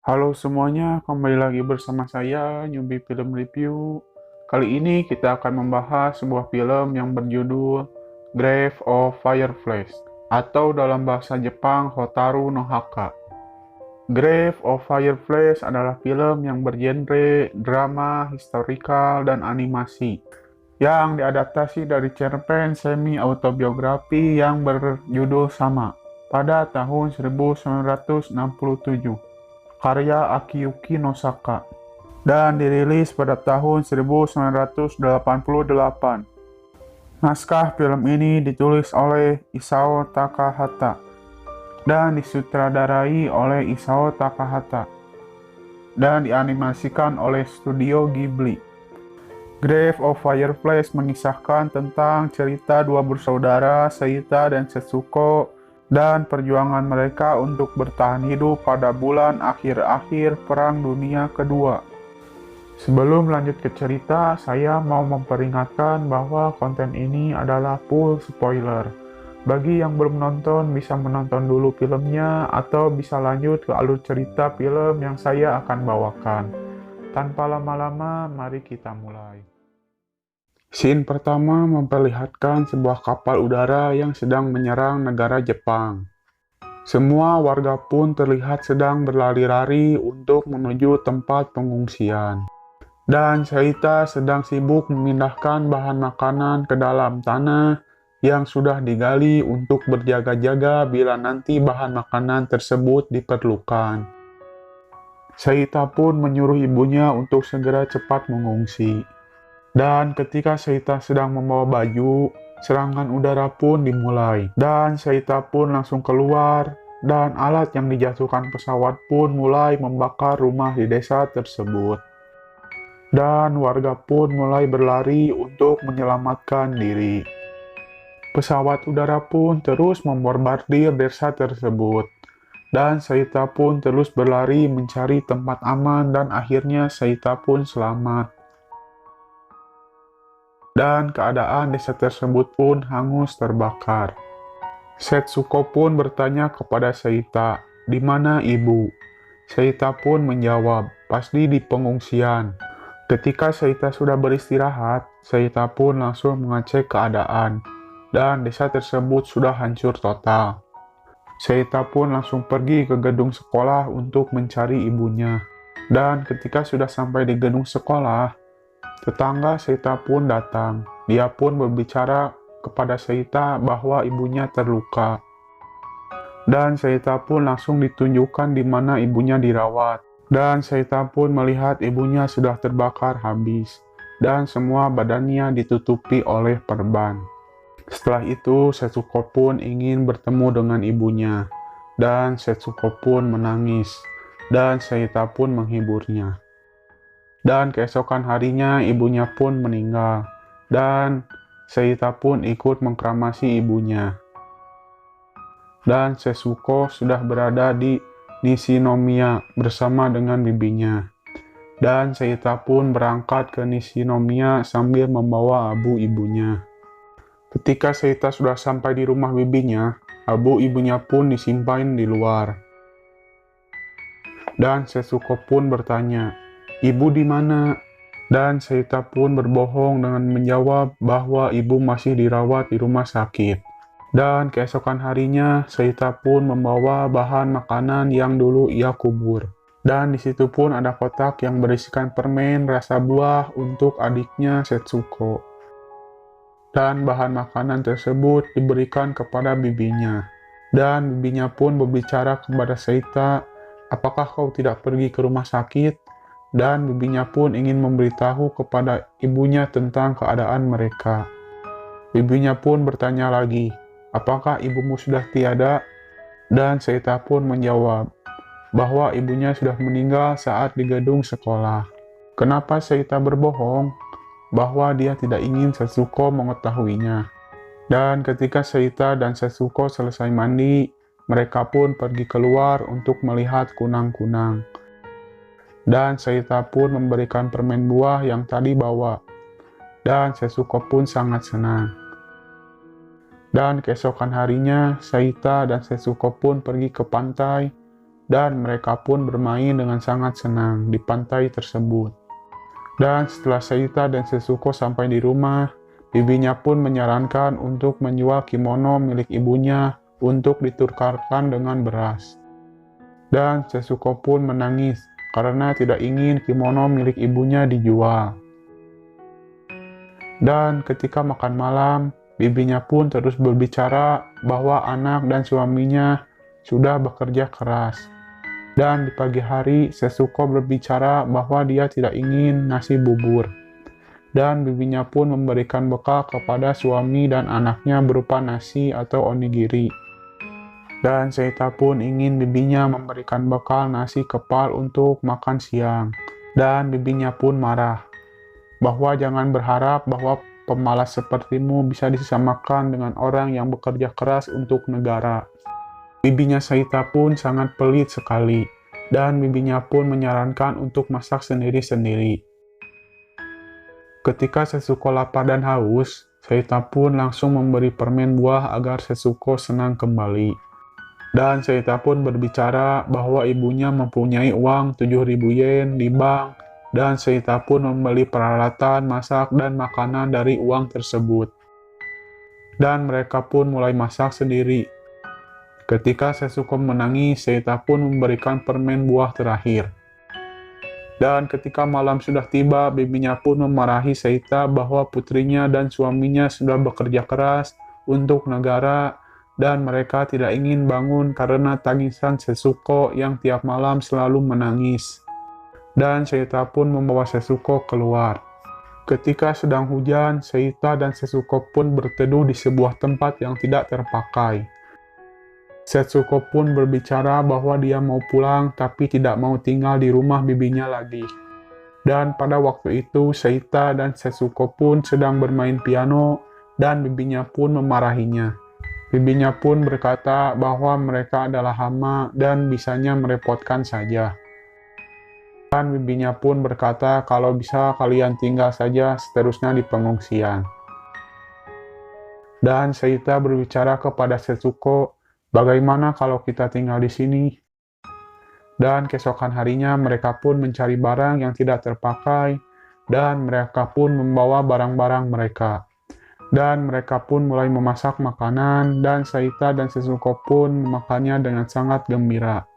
Halo semuanya, kembali lagi bersama saya, Nyubi Film Review. Kali ini kita akan membahas sebuah film yang berjudul Grave of Fireflies, atau dalam bahasa Jepang, Hotaru no Haka. Grave of Fireflies adalah film yang bergenre drama, historical, dan animasi, yang diadaptasi dari cerpen semi-autobiografi yang berjudul sama pada tahun 1967. Karya Akiyuki Nosaka, dan dirilis pada tahun 1988. Naskah film ini ditulis oleh Isao Takahata dan disutradarai oleh Isao Takahata dan dianimasikan oleh Studio Ghibli. Grave of Fireflies mengisahkan tentang cerita dua bersaudara, Seita dan Setsuko, dan perjuangan mereka untuk bertahan hidup pada bulan akhir-akhir Perang Dunia Kedua. Sebelum lanjut ke cerita, saya mau memperingatkan bahwa konten ini adalah full spoiler. Bagi yang belum nonton, bisa menonton dulu filmnya atau bisa lanjut ke alur cerita film yang saya akan bawakan. Tanpa lama-lama, mari kita mulai. Scene pertama memperlihatkan sebuah kapal udara yang sedang menyerang negara Jepang. Semua warga pun terlihat sedang berlari-lari untuk menuju tempat pengungsian. Dan Seita sedang sibuk memindahkan bahan makanan ke dalam tanah yang sudah digali untuk berjaga-jaga bila nanti bahan makanan tersebut diperlukan. Seita pun menyuruh ibunya untuk segera cepat mengungsi. Dan ketika Seita sedang membawa baju, serangan udara pun dimulai. Dan Seita pun langsung keluar, dan alat yang dijatuhkan pesawat pun mulai membakar rumah di desa tersebut. Dan warga pun mulai berlari untuk menyelamatkan diri. Pesawat udara pun terus membombardir desa tersebut. Dan Seita pun terus berlari mencari tempat aman dan akhirnya Seita pun selamat. Dan keadaan desa tersebut pun hangus terbakar. Setsuko pun bertanya kepada Seita, "Di mana ibu?" Seita pun menjawab, "Pasti di pengungsian." Ketika Seita sudah beristirahat, Seita pun langsung mengecek keadaan, dan desa tersebut sudah hancur total. Seita pun langsung pergi ke gedung sekolah untuk mencari ibunya. Dan ketika sudah sampai di gedung sekolah, tetangga Seita pun datang. Dia pun berbicara kepada Seita bahwa ibunya terluka. Dan Seita pun langsung ditunjukkan di mana ibunya dirawat. Dan Seita pun melihat ibunya sudah terbakar habis. Dan semua badannya ditutupi oleh perban. Setelah itu, Setsuko pun ingin bertemu dengan ibunya. Dan Setsuko pun menangis. Dan Seita pun menghiburnya. Dan keesokan harinya ibunya pun meninggal. Dan Seita pun ikut mengkramasi ibunya. Dan Setsuko sudah berada di Nishinomiya bersama dengan bibinya. Dan Seita pun berangkat ke Nishinomiya sambil membawa abu ibunya. Ketika Seita sudah sampai di rumah bibinya, abu ibunya pun disimpan di luar. Dan Setsuko pun bertanya, "Ibu di mana?" Dan Seita pun berbohong dengan menjawab bahwa ibu masih dirawat di rumah sakit. Dan keesokan harinya, Seita pun membawa bahan makanan yang dulu ia kubur. Dan di situ pun ada kotak yang berisikan permen rasa buah untuk adiknya Setsuko. Dan bahan makanan tersebut diberikan kepada bibinya. Dan bibinya pun berbicara kepada Seita, "Apakah kau tidak pergi ke rumah sakit?" Dan bibinya pun ingin memberitahu kepada ibunya tentang keadaan mereka. Bibinya pun bertanya lagi, "Apakah ibumu sudah tiada?" Dan Seita pun menjawab bahwa ibunya sudah meninggal saat di gedung sekolah. Kenapa Seita berbohong? Bahwa dia tidak ingin Setsuko mengetahuinya. Dan ketika Seita dan Setsuko selesai mandi, mereka pun pergi keluar untuk melihat kunang-kunang. Dan Seita pun memberikan permen buah yang tadi bawa. Dan Setsuko pun sangat senang. Dan keesokan harinya, Seita dan Setsuko pun pergi ke pantai dan mereka pun bermain dengan sangat senang di pantai tersebut. Dan setelah Seita dan Setsuko sampai di rumah, bibinya pun menyarankan untuk menjual kimono milik ibunya untuk ditukarkan dengan beras. Dan Setsuko pun menangis karena tidak ingin kimono milik ibunya dijual. Dan ketika makan malam, bibinya pun terus berbicara bahwa anak dan suaminya sudah bekerja keras. Dan di pagi hari, Setsuko berbicara bahwa dia tidak ingin nasi bubur. Dan bibinya pun memberikan bekal kepada suami dan anaknya berupa nasi atau onigiri. Dan Seita pun ingin bibinya memberikan bekal nasi kepal untuk makan siang. Dan bibinya pun marah bahwa jangan berharap bahwa pemalas sepertimu bisa disamakan dengan orang yang bekerja keras untuk negara. Bibinya Seita pun sangat pelit sekali, dan bibinya pun menyarankan untuk masak sendiri-sendiri. Ketika Setsuko lapar dan haus, Seita pun langsung memberi permen buah agar Setsuko senang kembali. Dan Seita pun berbicara bahwa ibunya mempunyai uang 7.000 yen di bank, dan Seita pun membeli peralatan masak dan makanan dari uang tersebut. Dan mereka pun mulai masak sendiri. Ketika Setsuko menangis, Seita pun memberikan permen buah terakhir. Dan ketika malam sudah tiba, bibinya pun memarahi Seita bahwa putrinya dan suaminya sudah bekerja keras untuk negara dan mereka tidak ingin bangun karena tangisan Setsuko yang tiap malam selalu menangis. Dan Seita pun membawa Setsuko keluar. Ketika sedang hujan, Seita dan Setsuko pun berteduh di sebuah tempat yang tidak terpakai. Setsuko pun berbicara bahwa dia mau pulang tapi tidak mau tinggal di rumah bibinya lagi. Dan pada waktu itu, Seita dan Setsuko pun sedang bermain piano dan bibinya pun memarahinya. Bibinya pun berkata bahwa mereka adalah hama dan bisanya merepotkan saja. Dan bibinya pun berkata kalau bisa kalian tinggal saja seterusnya di pengungsian. Dan Seita berbicara kepada Setsuko, bagaimana kalau kita tinggal di sini? Dan keesokan harinya mereka pun mencari barang yang tidak terpakai, dan mereka pun membawa barang-barang mereka. Dan mereka pun mulai memasak makanan, dan Seita dan Setsuko pun memakannya dengan sangat gembira.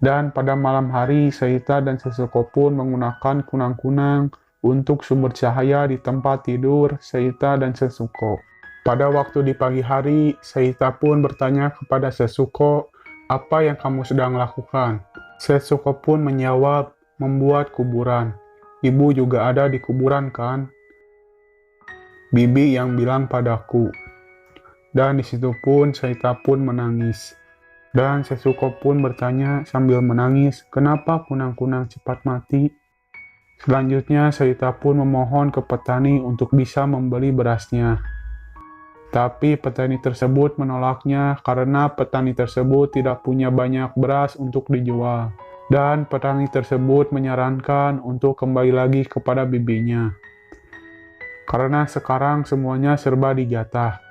Dan pada malam hari, Seita dan Setsuko pun menggunakan kunang-kunang untuk sumber cahaya di tempat tidur Seita dan Setsuko. Pada waktu di pagi hari, Seita pun bertanya kepada Setsuko, "Apa yang kamu sedang lakukan?" Setsuko pun menjawab, "Membuat kuburan. Ibu juga ada di kuburan kan?" Bibi yang bilang padaku. Dan di situ pun Seita pun menangis. Dan Setsuko pun bertanya sambil menangis, "Kenapa kunang-kunang cepat mati?" Selanjutnya Seita pun memohon ke petani untuk bisa membeli berasnya. Tapi petani tersebut menolaknya karena petani tersebut tidak punya banyak beras untuk dijual. Dan petani tersebut menyarankan untuk kembali lagi kepada bibinya. Karena sekarang semuanya serba dijatah.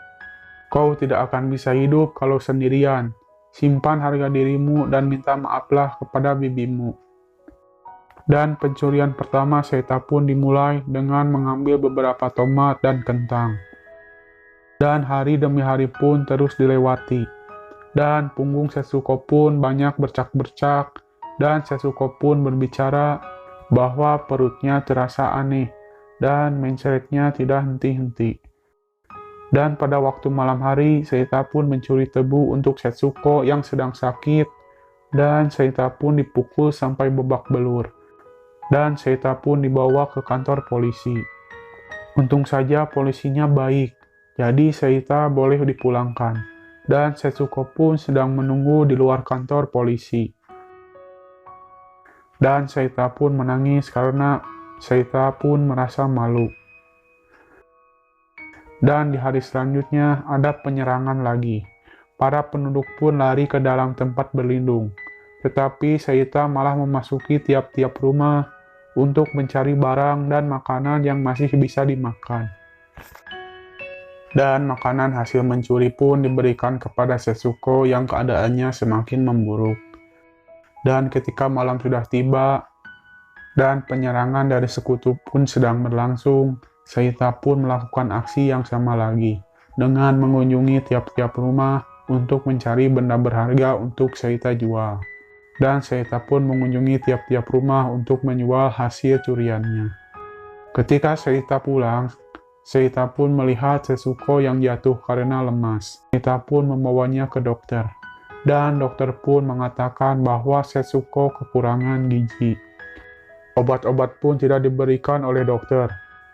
Kau tidak akan bisa hidup kalau sendirian. Simpan harga dirimu dan minta maaflah kepada bibimu. Dan pencurian pertama Seita pun dimulai dengan mengambil beberapa tomat dan kentang. Dan hari demi hari pun terus dilewati. Dan punggung Setsuko pun banyak bercak-bercak, dan Setsuko pun berbicara bahwa perutnya terasa aneh, dan menceritnya tidak henti-henti. Dan pada waktu malam hari, Seita pun mencuri tebu untuk Setsuko yang sedang sakit, dan Seita pun dipukul sampai babak belur. Dan Seita pun dibawa ke kantor polisi. Untung saja polisinya baik. Jadi Seita boleh dipulangkan, dan Setsuko pun sedang menunggu di luar kantor polisi. Dan Seita pun menangis karena Seita pun merasa malu. Dan di hari selanjutnya ada penyerangan lagi. Para penduduk pun lari ke dalam tempat berlindung. Tetapi Seita malah memasuki tiap-tiap rumah untuk mencari barang dan makanan yang masih bisa dimakan. Dan makanan hasil mencuri pun diberikan kepada Setsuko yang keadaannya semakin memburuk. Dan ketika malam sudah tiba, dan penyerangan dari sekutu pun sedang berlangsung, Seita pun melakukan aksi yang sama lagi, dengan mengunjungi tiap-tiap rumah untuk mencari benda berharga untuk Seita jual. Dan Seita pun mengunjungi tiap-tiap rumah untuk menjual hasil curiannya. Ketika Seita pulang, Seita pun melihat Setsuko yang jatuh karena lemas. Seita pun membawanya ke dokter. Dan dokter pun mengatakan bahwa Setsuko kekurangan gizi. Obat-obat pun tidak diberikan oleh dokter.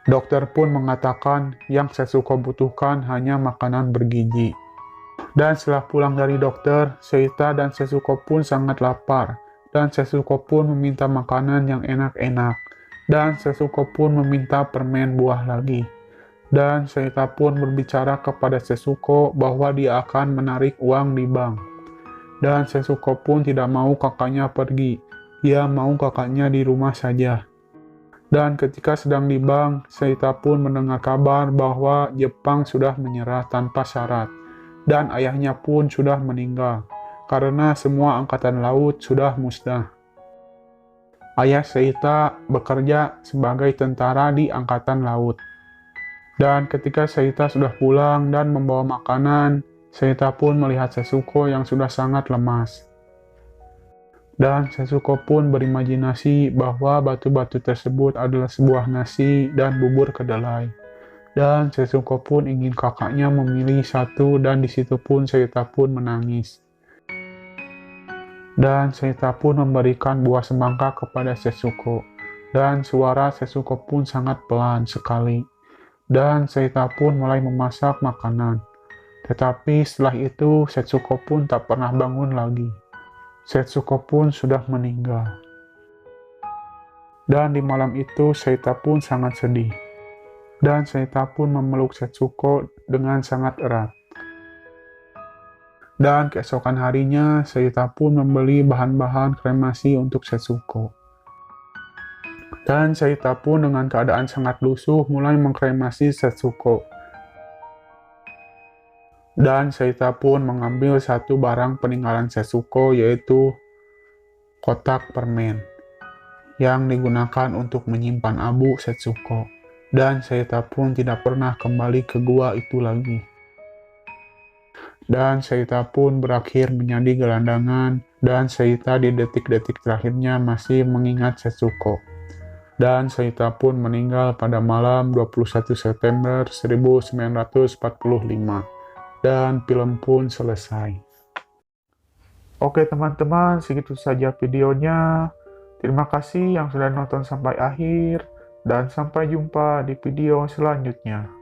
Dokter pun mengatakan yang Setsuko butuhkan hanya makanan bergizi. Dan setelah pulang dari dokter, Seita dan Setsuko pun sangat lapar. Dan Setsuko pun meminta makanan yang enak-enak. Dan Setsuko pun meminta permen buah lagi. Dan Seita pun berbicara kepada Setsuko bahwa dia akan menarik uang di bank. Dan Setsuko pun tidak mau kakaknya pergi. Dia mau kakaknya di rumah saja. Dan ketika sedang di bank, Seita pun mendengar kabar bahwa Jepang sudah menyerah tanpa syarat. Dan ayahnya pun sudah meninggal, karena semua angkatan laut sudah musnah. Ayah Seita bekerja sebagai tentara di angkatan laut. Dan ketika Seita sudah pulang dan membawa makanan, Seita pun melihat Setsuko yang sudah sangat lemas. Dan Setsuko pun berimajinasi bahwa batu-batu tersebut adalah sebuah nasi dan bubur kedelai. Dan Setsuko pun ingin kakaknya memilih satu dan disitu pun Seita pun menangis. Dan Seita pun memberikan buah semangka kepada Setsuko. Dan suara Setsuko pun sangat pelan sekali. Dan Seita pun mulai memasak makanan. Tetapi setelah itu Setsuko pun tak pernah bangun lagi. Setsuko pun sudah meninggal. Dan di malam itu Seita pun sangat sedih. Dan Seita pun memeluk Setsuko dengan sangat erat. Dan keesokan harinya Seita pun membeli bahan-bahan kremasi untuk Setsuko. Dan Seita pun dengan keadaan sangat lusuh mulai mengkremasi Setsuko. Dan Seita pun mengambil satu barang peninggalan Setsuko, yaitu kotak permen yang digunakan untuk menyimpan abu Setsuko. Dan Seita pun tidak pernah kembali ke gua itu lagi. Dan Seita pun berakhir menjadi gelandangan, dan Seita di detik-detik terakhirnya masih mengingat Setsuko. Dan Seita pun meninggal pada malam 21 September 1945. Dan film pun selesai. Oke teman-teman, segitu saja videonya. Terima kasih yang sudah nonton sampai akhir, dan sampai jumpa di video selanjutnya.